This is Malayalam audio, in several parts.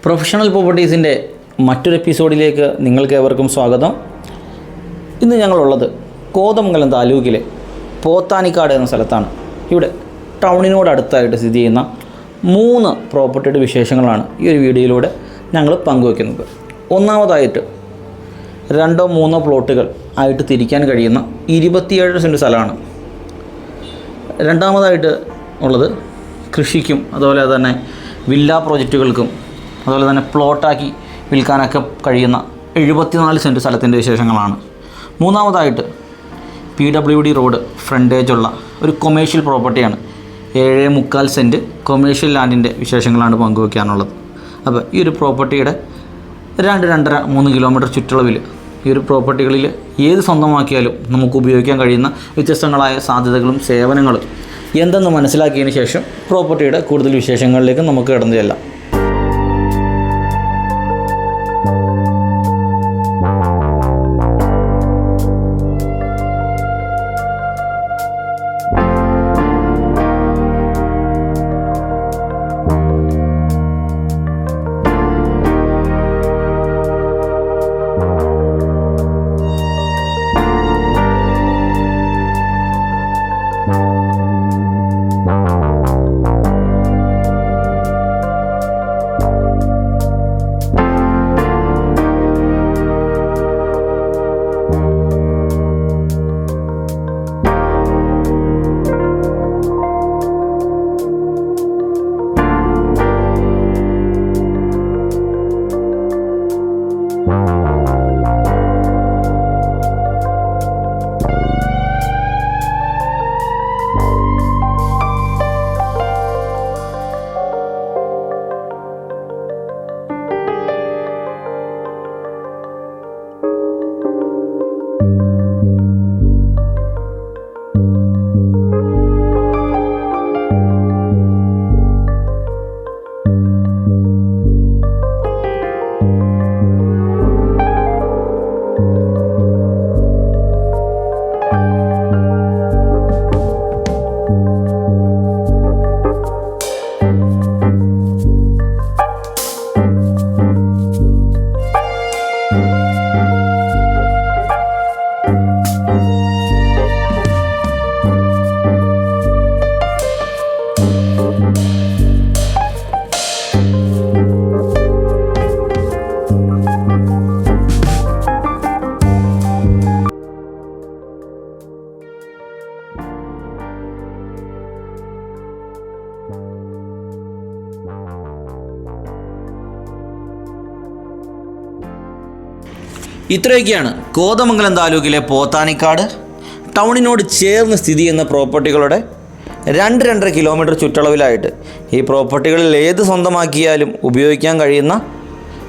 പ്രൊഫഷണൽ പ്രോപ്പർട്ടീസിൻ്റെ മറ്റൊരു എപ്പിസോഡിലേക്ക് നിങ്ങൾക്ക് ഏവർക്കും സ്വാഗതം. ഇന്ന് ഞങ്ങളുള്ളത് കോതമംഗലം താലൂക്കിലെ പോത്താനിക്കാട് എന്ന സ്ഥലത്താണ്. ഇവിടെ ടൗണിനോടടുത്തായിട്ട് സ്ഥിതി ചെയ്യുന്ന 3 പ്രോപ്പർട്ടിയുടെ വിശേഷങ്ങളാണ് ഈ ഒരു വീഡിയോയിലൂടെ ഞങ്ങൾ പങ്കുവയ്ക്കുന്നത്. ഒന്നാമതായിട്ട് 2-3 പ്ലോട്ടുകൾ ആയിട്ട് തിരിക്കാൻ കഴിയുന്ന 27 സെൻറ്റ് സ്ഥലമാണ്. രണ്ടാമതായിട്ട് ഉള്ളത് കൃഷിക്കും അതുപോലെ തന്നെ വില്ല പ്രോജക്റ്റുകൾക്കും അതുപോലെ തന്നെ പ്ലോട്ടാക്കി വിൽക്കാനൊക്കെ കഴിയുന്ന 74 സെൻറ്റ് സ്ഥലത്തിൻ്റെ വിശേഷങ്ങളാണ്. മൂന്നാമതായിട്ട് PWD റോഡ് ഫ്രണ്ടേജുള്ള ഒരു കൊമേഴ്ഷ്യൽ പ്രോപ്പർട്ടിയാണ്. 7.25 സെൻറ്റ് കൊമേഴ്ഷ്യൽ ലാൻഡിൻ്റെ വിശേഷങ്ങളാണ് പങ്കുവയ്ക്കാനുള്ളത്. അപ്പോൾ ഈ ഒരു പ്രോപ്പർട്ടിയുടെ 2-2.5-3 കിലോമീറ്റർ ചുറ്റളവിൽ ഈ ഒരു പ്രോപ്പർട്ടികളിൽ ഏത് സ്വന്തമാക്കിയാലും നമുക്ക് ഉപയോഗിക്കാൻ കഴിയുന്ന വ്യത്യസ്തങ്ങളായ സാധ്യതകളും സേവനങ്ങളും എന്തെന്ന് മനസ്സിലാക്കിയതിന് ശേഷം പ്രോപ്പർട്ടിയുടെ കൂടുതൽ വിശേഷങ്ങളിലേക്ക് നമുക്ക് കടന്നു ചെല്ലാം. ഇത്രയൊക്കെയാണ് കോതമംഗലം താലൂക്കിലെ പോത്താനിക്കാട് ടൗണിനോട് ചേർന്ന് സ്ഥിതി ചെയ്യുന്ന പ്രോപ്പർട്ടികളുടെ 2-2.5 കിലോമീറ്റർ ചുറ്റളവിലായിട്ട് ഈ പ്രോപ്പർട്ടികളിൽ ഏത് സ്വന്തമാക്കിയാലും ഉപയോഗിക്കാൻ കഴിയുന്ന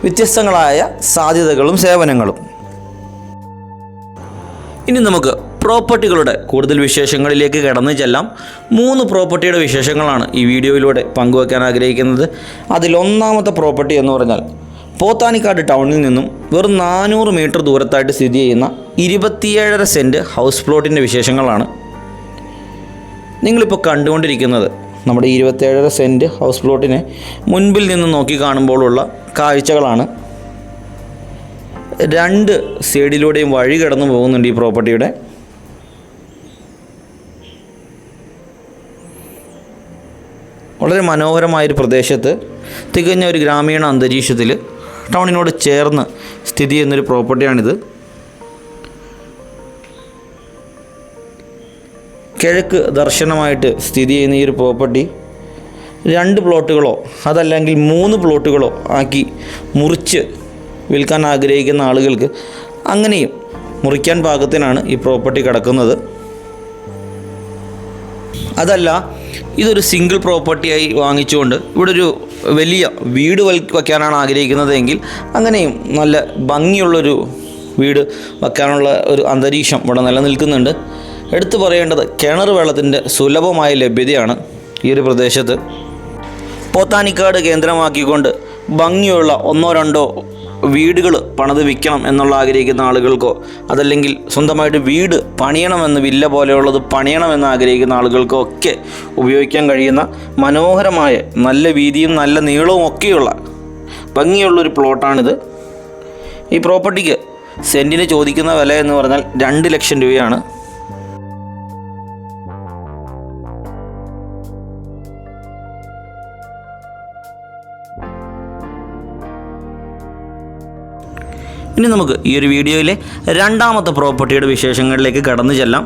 വ്യത്യസ്തങ്ങളായ സാധ്യതകളും സേവനങ്ങളും. ഇനി നമുക്ക് പ്രോപ്പർട്ടികളുടെ കൂടുതൽ വിശേഷങ്ങളിലേക്ക് കടന്നു ചെല്ലാം. 3 പ്രോപ്പർട്ടിയുടെ വിശേഷങ്ങളാണ് ഈ വീഡിയോയിലൂടെ പങ്കുവയ്ക്കാൻ ആഗ്രഹിക്കുന്നത്. അതിലൊന്നാമത്തെ പ്രോപ്പർട്ടി എന്ന് പറഞ്ഞാൽ പോത്താനിക്കാട് ടൗണിൽ നിന്നും വെറും 400 മീറ്റർ ദൂരത്തായിട്ട് സ്ഥിതി ചെയ്യുന്ന 27.5 സെൻറ്റ് ഹൗസ് പ്ലോട്ടിൻ്റെ വിശേഷങ്ങളാണ്. നിങ്ങളിപ്പോൾ കണ്ടുകൊണ്ടിരിക്കുന്നത് നമ്മുടെ 27.5 സെൻറ്റ് ഹൗസ് പ്ലോട്ടിനെ മുൻപിൽ നിന്ന് നോക്കി കാണുമ്പോഴുള്ള കാഴ്ചകളാണ്. 2 സൈഡിലൂടെയും വഴി കടന്നു പോകുന്നുണ്ട് ഈ പ്രോപ്പർട്ടിയുടെ. വളരെ മനോഹരമായൊരു പ്രദേശത്ത് തികഞ്ഞ ഒരു ഗ്രാമീണ അന്തരീക്ഷത്തിൽ ടൗണിനോട് ചേർന്ന് സ്ഥിതി ചെയ്യുന്നൊരു പ്രോപ്പർട്ടിയാണിത്. കിഴക്ക് ദർശനമായിട്ട് സ്ഥിതി ചെയ്യുന്ന ഈ ഒരു പ്രോപ്പർട്ടി 2 പ്ലോട്ടുകളോ അതല്ലെങ്കിൽ 3 പ്ലോട്ടുകളോ ആക്കി മുറിച്ച് വിൽക്കാൻ ആഗ്രഹിക്കുന്ന ആളുകൾക്ക് അങ്ങനെയും മുറിക്കാൻ പാകത്തിനാണ് ഈ പ്രോപ്പർട്ടി കിടക്കുന്നത്. അതല്ല, ഇതൊരു സിംഗിൾ പ്രോപ്പർട്ടിയായി വാങ്ങിച്ചുകൊണ്ട് ഇവിടെ ഒരു വലിയ വീട് വയ്ക്കാനാണ് ആഗ്രഹിക്കുന്നത് എങ്കിൽ അങ്ങനെയും നല്ല ഭംഗിയുള്ളൊരു വീട് വയ്ക്കാനുള്ള ഒരു അന്തരീക്ഷം ഇവിടെ നിലനിൽക്കുന്നുണ്ട്. എടുത്തു പറയേണ്ടത് കിണർ വെള്ളത്തിൻ്റെ സുലഭമായ ലഭ്യതയാണ് ഈ ഒരു പ്രദേശത്ത്. പോത്താനിക്കാട് കേന്ദ്രമാക്കിക്കൊണ്ട് ഭംഗിയുള്ള 1-2 വീടുകൾ പണിത് വിൽക്കണം എന്നുള്ള ആഗ്രഹിക്കുന്ന ആളുകൾക്കോ അതല്ലെങ്കിൽ സ്വന്തമായിട്ട് വീട് പണിയണമെന്ന് വില്ല പോലെയുള്ളത് പണിയണമെന്ന് ആഗ്രഹിക്കുന്ന ആളുകൾക്കോ ഒക്കെ ഉപയോഗിക്കാൻ കഴിയുന്ന മനോഹരമായ നല്ല വീതിയും നല്ല നീളവും ഒക്കെയുള്ള ഭംഗിയുള്ളൊരു പ്ലോട്ടാണിത്. ഈ പ്രോപ്പർട്ടിക്ക് സെൻറ്റിന് ചോദിക്കുന്ന വില എന്ന് പറഞ്ഞാൽ 2 ലക്ഷം രൂപയാണ്. ഇനി നമുക്ക് ഈ ഒരു വീഡിയോയിലെ രണ്ടാമത്തെ പ്രോപ്പർട്ടിയുടെ വിശേഷങ്ങളിലേക്ക് കടന്നു ചെല്ലാം.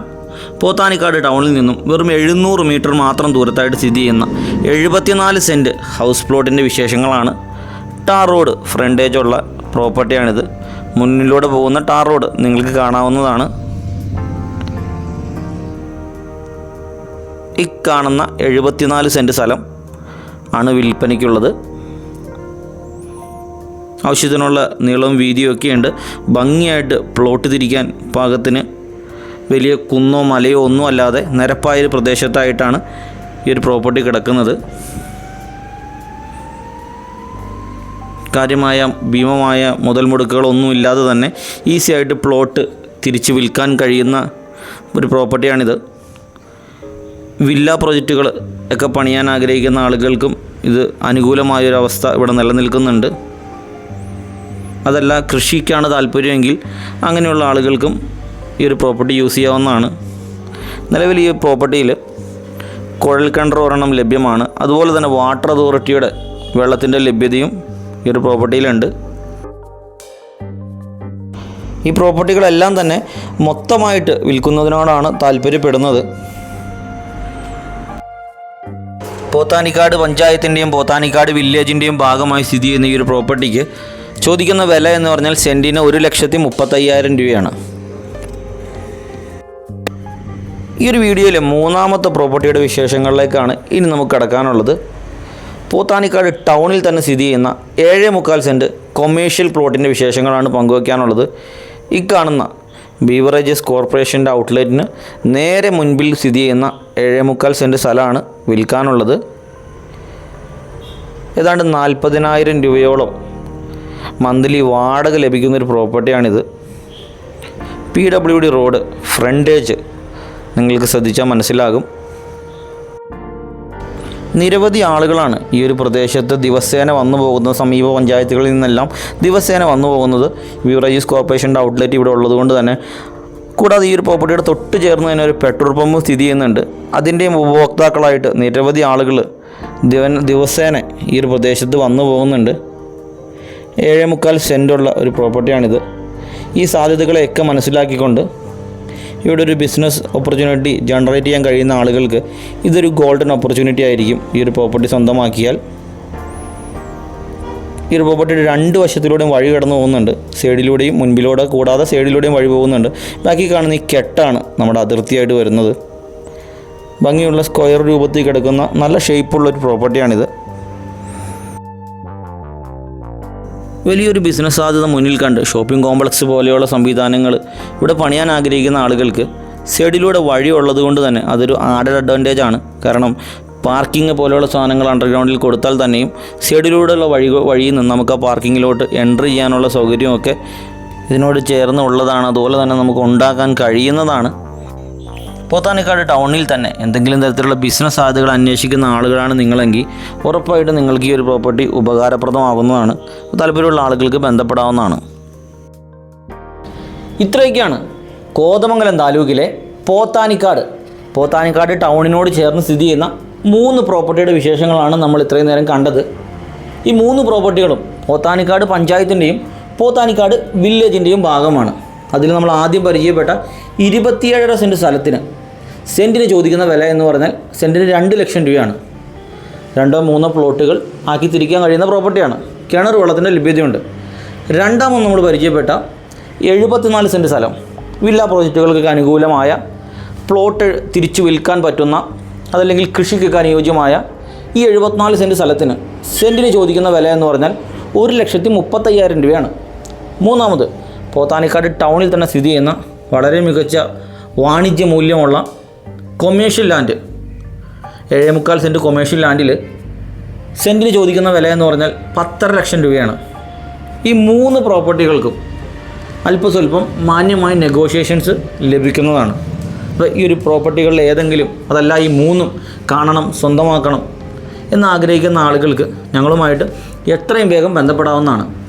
പോത്താനിക്കാട് ടൗണിൽ നിന്നും വെറും 700 മീറ്റർ മാത്രം ദൂരത്തായിട്ട് സ്ഥിതി ചെയ്യുന്ന 74 സെൻറ്റ് ഹൗസ് പ്ലോട്ടിൻ്റെ വിശേഷങ്ങളാണ്. ടാർ റോഡ് ഫ്രണ്ടേജുള്ള പ്രോപ്പർട്ടിയാണിത്. മുന്നിലൂടെ പോകുന്ന ടാർ റോഡ് നിങ്ങൾക്ക് കാണാവുന്നതാണ്. ഈ കാണുന്ന 74 സെൻറ്റ് സ്ഥലം ആണ് വിൽപ്പനയ്ക്കുള്ളത്. ആവശ്യത്തിനുള്ള നീളവും വീതിയും ഒക്കെയുണ്ട്. ഭംഗിയായിട്ട് പ്ലോട്ട് തിരിക്കാൻ പാകത്തിന് വലിയ കുന്നോ മലയോ ഒന്നും അല്ലാതെ നിരപ്പായൊരു പ്രദേശത്തായിട്ടാണ് ഈ ഒരു പ്രോപ്പർട്ടി കിടക്കുന്നത്. കാര്യമായ ഭീമമായ മുതൽ മുടക്കുകളൊന്നും ഇല്ലാതെ തന്നെ ഈസി ആയിട്ട് പ്ലോട്ട് തിരിച്ച് വിൽക്കാൻ കഴിയുന്ന ഒരു പ്രോപ്പർട്ടിയാണിത്. വില്ല പ്രോജക്റ്റുകൾ ഒക്കെ പണിയാൻ ആഗ്രഹിക്കുന്ന ആളുകൾക്കും ഇത് അനുകൂലമായൊരവസ്ഥ ഇവിടെ നിലനിൽക്കുന്നുണ്ട്. അതല്ല കൃഷിക്കാണ് താല്പര്യമെങ്കിൽ അങ്ങനെയുള്ള ആളുകൾക്കും ഈ ഒരു പ്രോപ്പർട്ടി യൂസ് ചെയ്യാവുന്നതാണ്. നിലവിൽ ഈ പ്രോപ്പർട്ടിയിൽ കുഴൽ കിണർ ഒരെണ്ണം ലഭ്യമാണ്. അതുപോലെ തന്നെ വാട്ടർ അതോറിറ്റിയുടെ വെള്ളത്തിൻ്റെ ലഭ്യതയും ഈ ഒരു പ്രോപ്പർട്ടിയിലുണ്ട്. ഈ പ്രോപ്പർട്ടികളെല്ലാം തന്നെ മൊത്തമായിട്ട് വിൽക്കുന്നതിനോടാണ് താല്പര്യപ്പെടുന്നത്. പോത്താനിക്കാട് പഞ്ചായത്തിൻ്റെയും പോത്താനിക്കാട് വില്ലേജിൻ്റെയും ഭാഗമായി സ്ഥിതി ചെയ്യുന്ന ഈ ഒരു പ്രോപ്പർട്ടിക്ക് ചോദിക്കുന്ന വില എന്ന് പറഞ്ഞാൽ സെൻറ്റിന് 1,35,000 രൂപയാണ്. ഈ ഒരു വീഡിയോയിലെ മൂന്നാമത്തെ പ്രോപ്പർട്ടിയുടെ വിശേഷങ്ങളിലേക്കാണ് ഇനി നമുക്ക് കടക്കാനുള്ളത്. പോത്താനിക്കാട് ടൗണിൽ തന്നെ സ്ഥിതി ചെയ്യുന്ന 7.25 സെൻറ്റ് കൊമേഴ്ഷ്യൽ പ്ലോട്ടിൻ്റെ വിശേഷങ്ങളാണ് പങ്കുവയ്ക്കാനുള്ളത്. ഈ കാണുന്ന ബീവറേജസ് കോർപ്പറേഷൻ്റെ ഔട്ട്ലെറ്റിന് നേരെ മുൻപിൽ സ്ഥിതി ചെയ്യുന്ന 7.25 സെൻറ്റ് സ്ഥലമാണ് വിൽക്കാനുള്ളത്. ഏതാണ്ട് 40,000 രൂപയോളം മന്ത്ലി വാടക ലഭിക്കുന്നൊരു പ്രോപ്പർട്ടിയാണിത്. PWD റോഡ് ഫ്രണ്ടേജ് നിങ്ങൾക്ക് ശ്രദ്ധിച്ചാൽ മനസ്സിലാകും. നിരവധി ആളുകളാണ് ഈ ഒരു പ്രദേശത്ത് ദിവസേന വന്നു പോകുന്നത്. സമീപ പഞ്ചായത്തുകളിൽ നിന്നെല്ലാം ദിവസേന വന്നു പോകുന്നത് ബീവറേജസ് കോർപ്പറേഷൻ്റെ ഔട്ട്ലെറ്റ് ഇവിടെ ഉള്ളതുകൊണ്ട് തന്നെ. കൂടാതെ ഈ ഒരു പ്രോപ്പർട്ടിയുടെ തൊട്ട് ചേർന്ന് തന്നെ ഒരു പെട്രോൾ പമ്പ് സ്ഥിതി ചെയ്യുന്നുണ്ട്. അതിൻ്റെയും ഉപഭോക്താക്കളായിട്ട് നിരവധി ആളുകൾ ദിവസേന ഈ ഒരു പ്രദേശത്ത് വന്നു പോകുന്നുണ്ട്. 7.25 സെൻറ്റുള്ള ഒരു പ്രോപ്പർട്ടിയാണിത്. ഈ സാധ്യതകളെയൊക്കെ മനസ്സിലാക്കിക്കൊണ്ട് ഇവിടെ ഒരു ബിസിനസ് ഓപ്പർച്യൂണിറ്റി ജനറേറ്റ് ചെയ്യാൻ കഴിയുന്ന ആളുകൾക്ക് ഇതൊരു ഗോൾഡൻ ഓപ്പർച്യൂണിറ്റി ആയിരിക്കും. ഈ ഒരു പ്രോപ്പർട്ടി സ്വന്തമാക്കിയാൽ ഈ ഒരു പ്രോപ്പർട്ടിയുടെ 2 വശത്തിലൂടെയും വഴി കടന്നു പോകുന്നുണ്ട്. സൈഡിലൂടെയും മുൻപിലൂടെ കൂടാതെ സൈഡിലൂടെയും വഴി പോകുന്നുണ്ട്. ബാക്കി കാണുന്ന ഈ കെട്ടാണ് നമ്മുടെ അതിർത്തിയായിട്ട് വരുന്നത്. ഭംഗിയുള്ള സ്ക്വയർ രൂപത്തിൽ കിടക്കുന്ന നല്ല ഷേപ്പുള്ളൊരു പ്രോപ്പർട്ടിയാണിത്. വലിയൊരു ബിസിനസ് സാധ്യത മുന്നിൽ കണ്ട് ഷോപ്പിംഗ് കോംപ്ലക്സ് പോലെയുള്ള സംവിധാനങ്ങൾ ഇവിടെ പണിയാൻ ആഗ്രഹിക്കുന്ന ആളുകൾക്ക് സൈഡിലൂടെ വഴി ഉള്ളത് കൊണ്ട് തന്നെ അതൊരു ആഡഡ് അഡ്വാൻറ്റേജ് ആണ്. കാരണം പാർക്കിംഗ് പോലെയുള്ള സാധനങ്ങൾ അണ്ടർഗ്രൗണ്ടിൽ കൊടുത്താൽ തന്നെയും സൈഡിലൂടെയുള്ള വഴിയിൽ നിന്ന് നമുക്ക് ആ പാർക്കിങ്ങിലോട്ട് എൻട്രി ചെയ്യാനുള്ള സൗകര്യമൊക്കെ ഇതിനോട് ചേർന്നുള്ളതാണ്. അതുപോലെ തന്നെ നമുക്ക് ഉണ്ടാക്കാൻ കഴിയുന്നതാണ്. പോത്താനിക്കാട് ടൗണിൽ തന്നെ എന്തെങ്കിലും തരത്തിലുള്ള ബിസിനസ് സാധ്യതകൾ അന്വേഷിക്കുന്ന ആളുകളാണ് നിങ്ങളെങ്കിൽ ഉറപ്പായിട്ടും നിങ്ങൾക്ക് ഈ ഒരു പ്രോപ്പർട്ടി ഉപകാരപ്രദമാകുന്നതാണ്. താല്പര്യമുള്ള ആളുകൾക്ക് ബന്ധപ്പെടാവുന്നതാണ്. ഇത്രയൊക്കെയാണ് കോതമംഗലം താലൂക്കിലെ പോത്താനിക്കാട് ടൗണിനോട് ചേർന്ന് സ്ഥിതി ചെയ്യുന്ന 3 പ്രോപ്പർട്ടിയുടെ വിശേഷങ്ങളാണ് നമ്മൾ ഇത്രയും നേരം കണ്ടത്. ഈ 3 പ്രോപ്പർട്ടികളും പോത്താനിക്കാട് പഞ്ചായത്തിൻ്റെയും പോത്താനിക്കാട് വില്ലേജിൻ്റെയും ഭാഗമാണ്. അതിൽ നമ്മൾ ആദ്യം പരിചയപ്പെട്ട 27.5 സെൻറ്റ് സ്ഥലത്തിന് സെൻറ്റിന് ചോദിക്കുന്ന വില എന്ന് പറഞ്ഞാൽ സെൻറ്റിന് 2 ലക്ഷം രൂപയാണ്. 2-3 പ്ലോട്ടുകൾ ആക്കി തിരിക്കാൻ കഴിയുന്ന പ്രോപ്പർട്ടിയാണ്. കിണർ വെള്ളത്തിൻ്റെ ലഭ്യതയുണ്ട്. രണ്ടാമത് നമ്മൾ പരിചയപ്പെട്ട 74 സെൻറ്റ് സ്ഥലം വില്ല പ്രോജക്റ്റുകൾക്ക് അനുകൂലമായ പ്ലോട്ട് തിരിച്ചു വിൽക്കാൻ പറ്റുന്ന അതല്ലെങ്കിൽ കൃഷിക്കൊക്കെ അനുയോജ്യമായ ഈ 74 സെൻറ്റ് സ്ഥലത്തിന് സെൻറ്റിന് ചോദിക്കുന്ന വില എന്ന് പറഞ്ഞാൽ 1,35,000 രൂപയാണ്. മൂന്നാമത് പോത്താനിക്കാട് ടൗണിൽ തന്നെ സ്ഥിതി ചെയ്യുന്ന വളരെ മികച്ച വാണിജ്യ മൂല്യമുള്ള കൊമേഴ്ഷ്യൽ ലാൻഡ് 7.25 സെൻറ്റ് കൊമേഴ്ഷ്യൽ ലാൻഡിൽ സെൻറ്റിന് ചോദിക്കുന്ന വില എന്ന് പറഞ്ഞാൽ 10.5 ലക്ഷം രൂപയാണ്. ഈ 3 പ്രോപ്പർട്ടികൾക്കും അല്പസ്വല്പം മാന്യമായ നെഗോഷിയേഷൻസ് ലഭിക്കുന്നതാണ്. അപ്പോൾ ഈ ഒരു പ്രോപ്പർട്ടികളിൽ ഏതെങ്കിലും അതല്ല ഈ 3 കാണണം, സ്വന്തമാക്കണം എന്നാഗ്രഹിക്കുന്ന ആളുകൾക്ക് ഞങ്ങളുമായിട്ട് എത്രയും വേഗം ബന്ധപ്പെടാവുന്നതാണ്.